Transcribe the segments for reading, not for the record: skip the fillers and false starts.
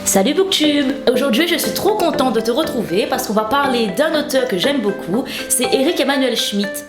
Salut Booktube! Aujourd'hui je suis trop contente de te retrouver parce qu'on va parler d'un auteur que j'aime beaucoup, c'est Eric Emmanuel Schmitt.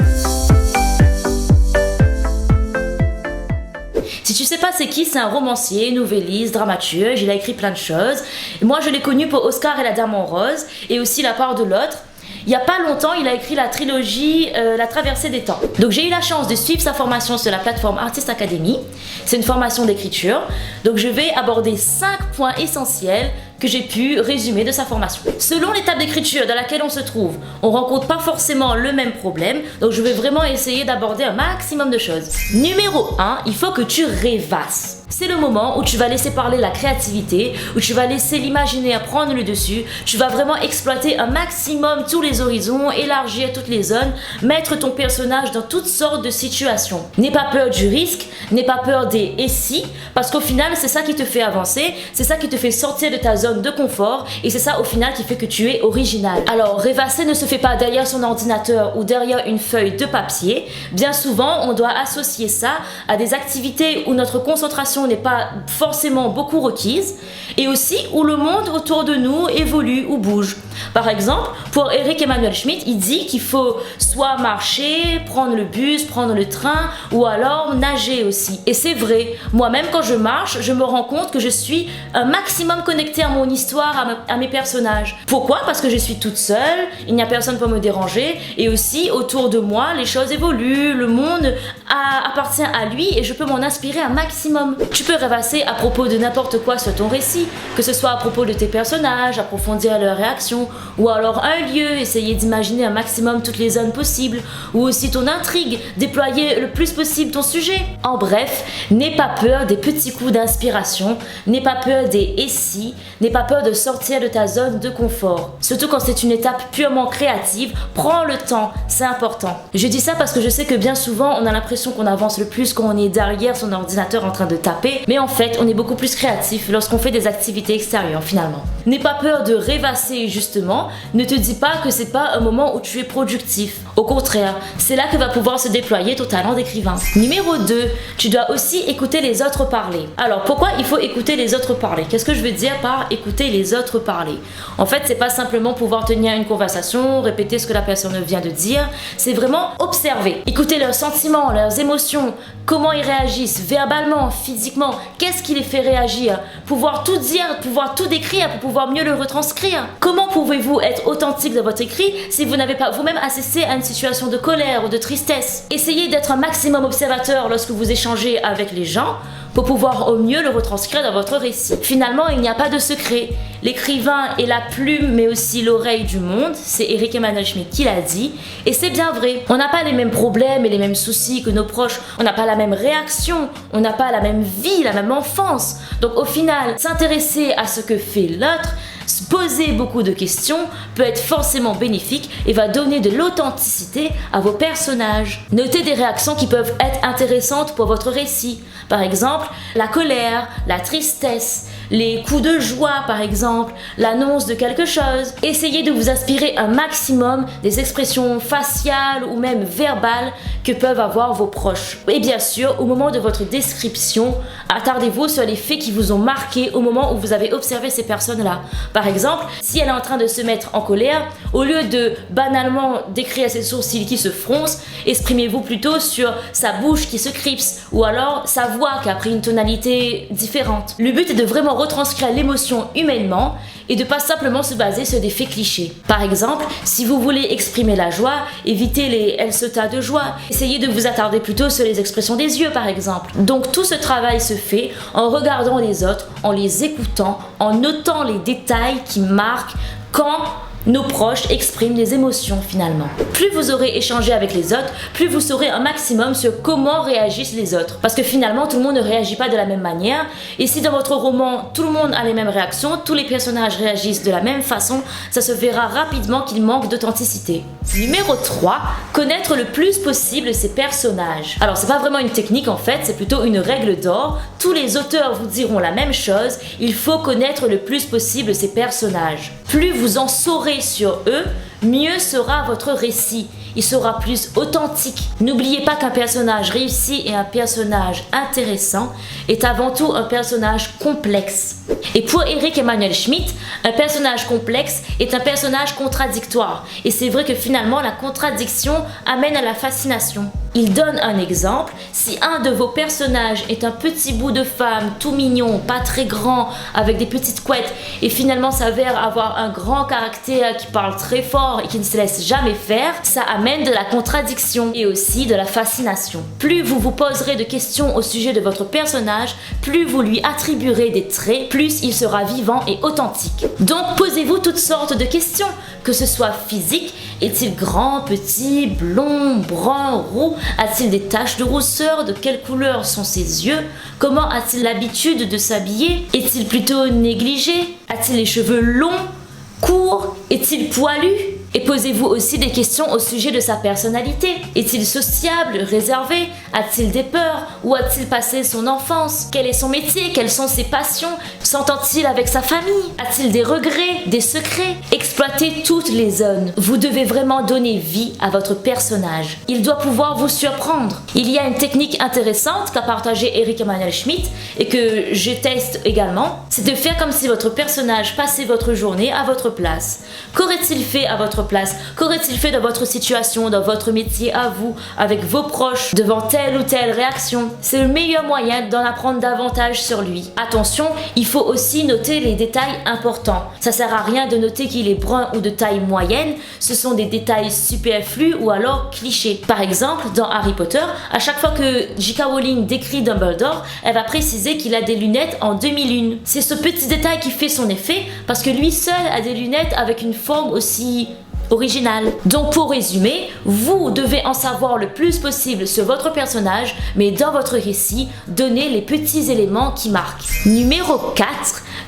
Si tu sais pas c'est qui, c'est un romancier, nouvelliste, dramaturge, il a écrit plein de choses. Moi je l'ai connu pour Oscar et la Dame en rose et aussi La part de l'autre. Il n'y a pas longtemps, il a écrit la trilogie La traversée des temps. Donc j'ai eu la chance de suivre sa formation sur la plateforme Artist Academy. C'est une formation d'écriture. Donc je vais aborder 5 points essentiels que j'ai pu résumer de sa formation. Selon l'étape d'écriture dans laquelle on se trouve, on rencontre pas forcément le même problème, donc je vais vraiment essayer d'aborder un maximum de choses. Numéro 1, il faut que tu rêvasses. C'est le moment où tu vas laisser parler la créativité, où tu vas laisser l'imaginaire prendre le dessus, tu vas vraiment exploiter un maximum tous les horizons, élargir toutes les zones, mettre ton personnage dans toutes sortes de situations. N'aie pas peur du risque, n'aie pas peur des « et si », parce qu'au final, c'est ça qui te fait avancer, c'est ça qui te fait sortir de ta zone de confort et c'est ça au final qui fait que tu es original. Alors rêvasser ne se fait pas derrière son ordinateur ou derrière une feuille de papier. Bien souvent on doit associer ça à des activités où notre concentration n'est pas forcément beaucoup requise et aussi où le monde autour de nous évolue ou bouge. Par exemple, pour Eric Emmanuel Schmitt, il dit qu'il faut soit marcher, prendre le bus, prendre le train ou alors nager aussi. Et c'est vrai, moi-même quand je marche, je me rends compte que je suis un maximum connectée à mon histoire, à mes personnages. Pourquoi? Parce que je suis toute seule, il n'y a personne pour me déranger et aussi autour de moi, les choses évoluent, le monde appartient à lui et je peux m'en inspirer un maximum. Tu peux rêvasser à propos de n'importe quoi sur ton récit, que ce soit à propos de tes personnages, approfondir leurs réactions ou alors un lieu, essayer d'imaginer un maximum toutes les zones possibles ou aussi ton intrigue, déployer le plus possible ton sujet. En bref, n'aie pas peur des petits coups d'inspiration, n'aie pas peur des « et si », n'aie pas peur de sortir de ta zone de confort. Surtout quand c'est une étape purement créative, prends le temps, c'est important. Je dis ça parce que je sais que bien souvent on a l'impression qu'on avance le plus quand on est derrière son ordinateur en train de taper, mais en fait on est beaucoup plus créatif lorsqu'on fait des activités extérieures finalement. N'aie pas peur de rêvasser justement, ne te dis pas que c'est pas un moment où tu es productif. Au contraire, c'est là que va pouvoir se déployer ton talent d'écrivain. Numéro 2, tu dois aussi écouter les autres parler. Alors pourquoi il faut écouter les autres parler? Qu'est-ce que je veux dire par écouter les autres parler? En fait, c'est pas simplement pouvoir tenir une conversation, répéter ce que la personne vient de dire, c'est vraiment observer, écouter leurs sentiments, leurs émotions, comment ils réagissent verbalement, physiquement, qu'est-ce qui les fait réagir, pouvoir tout dire, pouvoir tout décrire pour pouvoir mieux le retranscrire. Comment pouvez-vous être authentique dans votre écrit si vous n'avez pas vous-même assisté à une situation de colère ou de tristesse? Essayez d'être un maximum observateur lorsque vous échangez avec les gens pour pouvoir au mieux le retranscrire dans votre récit. Finalement, il n'y a pas de secret. L'écrivain est la plume mais aussi l'oreille du monde, c'est Eric Emmanuel Schmitt qui l'a dit, et c'est bien vrai. On n'a pas les mêmes problèmes et les mêmes soucis que nos proches, on n'a pas la même réaction, on n'a pas la même vie, la même enfance. Donc au final, s'intéresser à ce que fait l'autre, se poser beaucoup de questions peut être forcément bénéfique et va donner de l'authenticité à vos personnages. Notez des réactions qui peuvent être intéressantes pour votre récit. Par exemple, la colère, la tristesse, les coups de joie par exemple, l'annonce de quelque chose. Essayez de vous inspirer un maximum des expressions faciales ou même verbales que peuvent avoir vos proches. Et bien sûr, au moment de votre description, attardez-vous sur les faits qui vous ont marqué au moment où vous avez observé ces personnes-là. Par exemple, si elle est en train de se mettre en colère, au lieu de banalement décrire ses sourcils qui se froncent, exprimez-vous plutôt sur sa bouche qui se cripse ou alors sa voix qui a pris une tonalité différente. Le but est de vraiment retranscrire l'émotion humainement et de pas simplement se baser sur des faits clichés. Par exemple, si vous voulez exprimer la joie, évitez les « elle sauta de joie ». Essayez de vous attarder plutôt sur les expressions des yeux par exemple. Donc tout ce travail se fait en regardant les autres, en les écoutant, en notant les détails qui marquent quand nos proches expriment les émotions finalement. Plus vous aurez échangé avec les autres, plus vous saurez un maximum sur comment réagissent les autres. Parce que finalement, tout le monde ne réagit pas de la même manière. Et si dans votre roman, tout le monde a les mêmes réactions, tous les personnages réagissent de la même façon, ça se verra rapidement qu'il manque d'authenticité. Numéro 3, connaître le plus possible ses personnages. Alors c'est pas vraiment une technique en fait, c'est plutôt une règle d'or. Tous les auteurs vous diront la même chose, il faut connaître le plus possible ses personnages. Plus vous en saurez sur eux, mieux sera votre récit. il sera plus authentique. N'oubliez pas qu'un personnage réussi et un personnage intéressant est avant tout un personnage complexe. Et pour Eric Emmanuel Schmitt, un personnage complexe est un personnage contradictoire. Et c'est vrai que finalement, la contradiction amène à la fascination. Il donne un exemple. Si un de vos personnages est un petit bout de femme, tout mignon, pas très grand, avec des petites couettes, et finalement s'avère avoir un grand caractère qui parle très fort et qui ne se laisse jamais faire, ça amène de la contradiction et aussi de la fascination. Plus vous vous poserez de questions au sujet de votre personnage, plus vous lui attribuerez des traits, plus il sera vivant et authentique. Donc posez-vous toutes sortes de questions, que ce soit physique, est-il grand, petit, blond, brun, roux? A-t-il des taches de rousseur? De quelle couleur sont ses yeux? Comment a-t-il l'habitude de s'habiller? Est-il plutôt négligé? A-t-il les cheveux longs, courts? Est-il poilu? Et posez-vous aussi des questions au sujet de sa personnalité. Est-il sociable, réservé? A-t-il des peurs? Où a-t-il passé son enfance? Quel est son métier? Quelles sont ses passions? S'entend-il avec sa famille? A-t-il des regrets, des secrets? Exploitez toutes les zones. Vous devez vraiment donner vie à votre personnage. Il doit pouvoir vous surprendre. Il y a une technique intéressante qu'a partagée Eric Emmanuel Schmitt et que je teste également. C'est de faire comme si votre personnage passait votre journée à votre place. Qu'aurait-il fait à votre place? Qu'aurait-il fait dans votre situation, dans votre métier à vous, avec vos proches, devant telle ou telle réaction? C'est le meilleur moyen d'en apprendre davantage sur lui. Attention, il faut aussi noter les détails importants. Ça sert à rien de noter qu'il est brun ou de taille moyenne, ce sont des détails superflus ou alors clichés. Par exemple, dans Harry Potter, à chaque fois que J.K. Rowling décrit Dumbledore, elle va préciser qu'il a des lunettes en demi-lune. C'est ce petit détail qui fait son effet, parce que lui seul a des lunettes avec une forme aussi original. Donc pour résumer, vous devez en savoir le plus possible sur votre personnage, mais dans votre récit, donnez les petits éléments qui marquent. Numéro 4,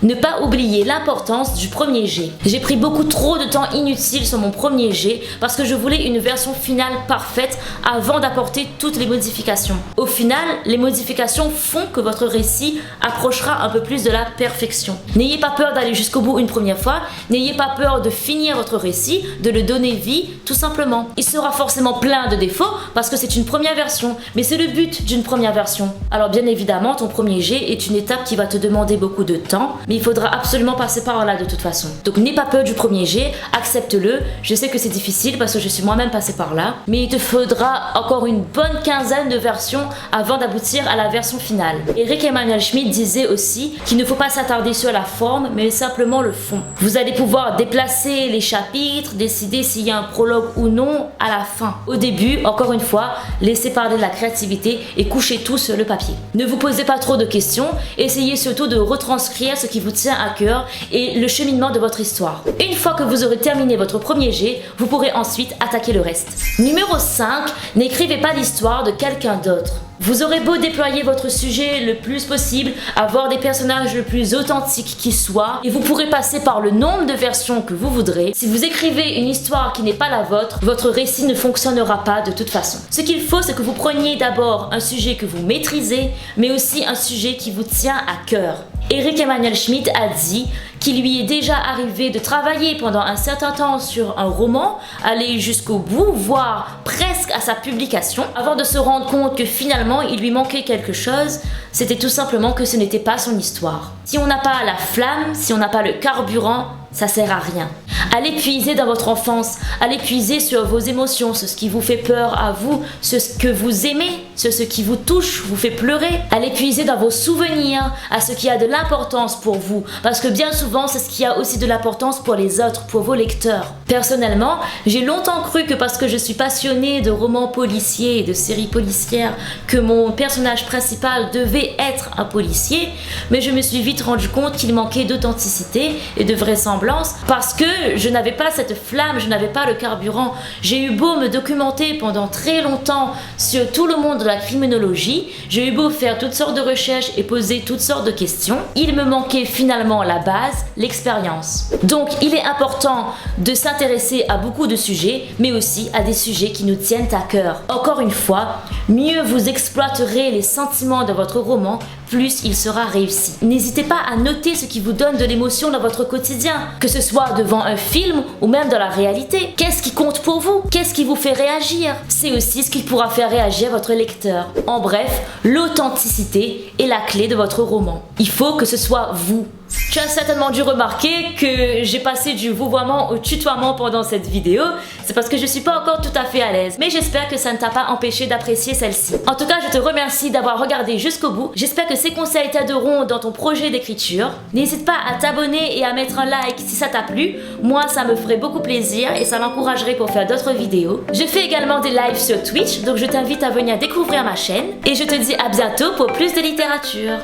ne pas oublier l'importance du premier jet. J'ai pris beaucoup trop de temps inutile sur mon premier jet parce que je voulais une version finale parfaite avant d'apporter toutes les modifications. Au final, les modifications font que votre récit approchera un peu plus de la perfection. N'ayez pas peur d'aller jusqu'au bout une première fois, n'ayez pas peur de finir votre récit, de le donner vie, tout simplement. Il sera forcément plein de défauts parce que c'est une première version, mais c'est le but d'une première version. Alors bien évidemment, ton premier jet est une étape qui va te demander beaucoup de temps, mais il faudra absolument passer par là de toute façon. Donc n'aie pas peur du premier jet, accepte-le. Je sais que c'est difficile parce que je suis moi-même passée par là, mais il te faudra encore une bonne quinzaine de versions avant d'aboutir à la version finale. Eric Emmanuel Schmitt disait aussi qu'il ne faut pas s'attarder sur la forme, mais simplement le fond. Vous allez pouvoir déplacer les chapitres, décider s'il y a un prologue ou non à la fin. Au début, encore une fois, laissez parler de la créativité et couchez tout sur le papier. Ne vous posez pas trop de questions, essayez surtout de retranscrire ce qui vous tient à cœur et le cheminement de votre histoire. Une fois que vous aurez terminé votre premier jet, vous pourrez ensuite attaquer le reste. Numéro 5, n'écrivez pas l'histoire de quelqu'un d'autre. Vous aurez beau déployer votre sujet le plus possible, avoir des personnages le plus authentiques qui soient, et vous pourrez passer par le nombre de versions que vous voudrez. Si vous écrivez une histoire qui n'est pas la vôtre, votre récit ne fonctionnera pas de toute façon. Ce qu'il faut, c'est que vous preniez d'abord un sujet que vous maîtrisez, mais aussi un sujet qui vous tient à cœur. Eric Emmanuel Schmitt a dit qu'il lui est déjà arrivé de travailler pendant un certain temps sur un roman, aller jusqu'au bout, voire presque à sa publication, avant de se rendre compte que finalement il lui manquait quelque chose, c'était tout simplement que ce n'était pas son histoire. Si on n'a pas la flamme, si on n'a pas le carburant, ça sert à rien. Allez puiser dans votre enfance, allez puiser sur vos émotions, sur ce qui vous fait peur à vous, sur ce que vous aimez, sur ce qui vous touche, vous fait pleurer. Allez puiser dans vos souvenirs, à ce qui a de l'importance pour vous, parce que bien souvent c'est ce qui a aussi de l'importance pour les autres, pour vos lecteurs. Personnellement, j'ai longtemps cru que parce que je suis passionnée de romans policiers et de séries policières, que mon personnage principal devait être un policier, mais je me suis vite rendu compte qu'il manquait d'authenticité et de vraisemblance, parce que je n'avais pas cette flamme, je n'avais pas le carburant. J'ai eu beau me documenter pendant très longtemps sur tout le monde de la criminologie, j'ai eu beau faire toutes sortes de recherches et poser toutes sortes de questions, il me manquait finalement la base, l'expérience. Donc il est important de s'intéresser à beaucoup de sujets, mais aussi à des sujets qui nous tiennent à cœur. Encore une fois, mieux vous exploiterez les sentiments de votre roman, plus il sera réussi. N'hésitez pas à noter ce qui vous donne de l'émotion dans votre quotidien, que ce soit devant un film ou même dans la réalité. Qu'est-ce qui compte pour vous? Qu'est-ce qui vous fait réagir? C'est aussi ce qui pourra faire réagir votre lecteur. En bref, l'authenticité est la clé de votre roman. Il faut que ce soit vous. Tu as certainement dû remarquer que j'ai passé du vouvoiement au tutoiement pendant cette vidéo. C'est parce que je suis pas encore tout à fait à l'aise. Mais j'espère que ça ne t'a pas empêché d'apprécier celle-ci. En tout cas, je te remercie d'avoir regardé jusqu'au bout. J'espère que ces conseils t'aideront dans ton projet d'écriture. N'hésite pas à t'abonner et à mettre un like si ça t'a plu. Moi, ça me ferait beaucoup plaisir et ça m'encouragerait pour faire d'autres vidéos. Je fais également des lives sur Twitch, donc je t'invite à venir découvrir ma chaîne. Et je te dis à bientôt pour plus de littérature.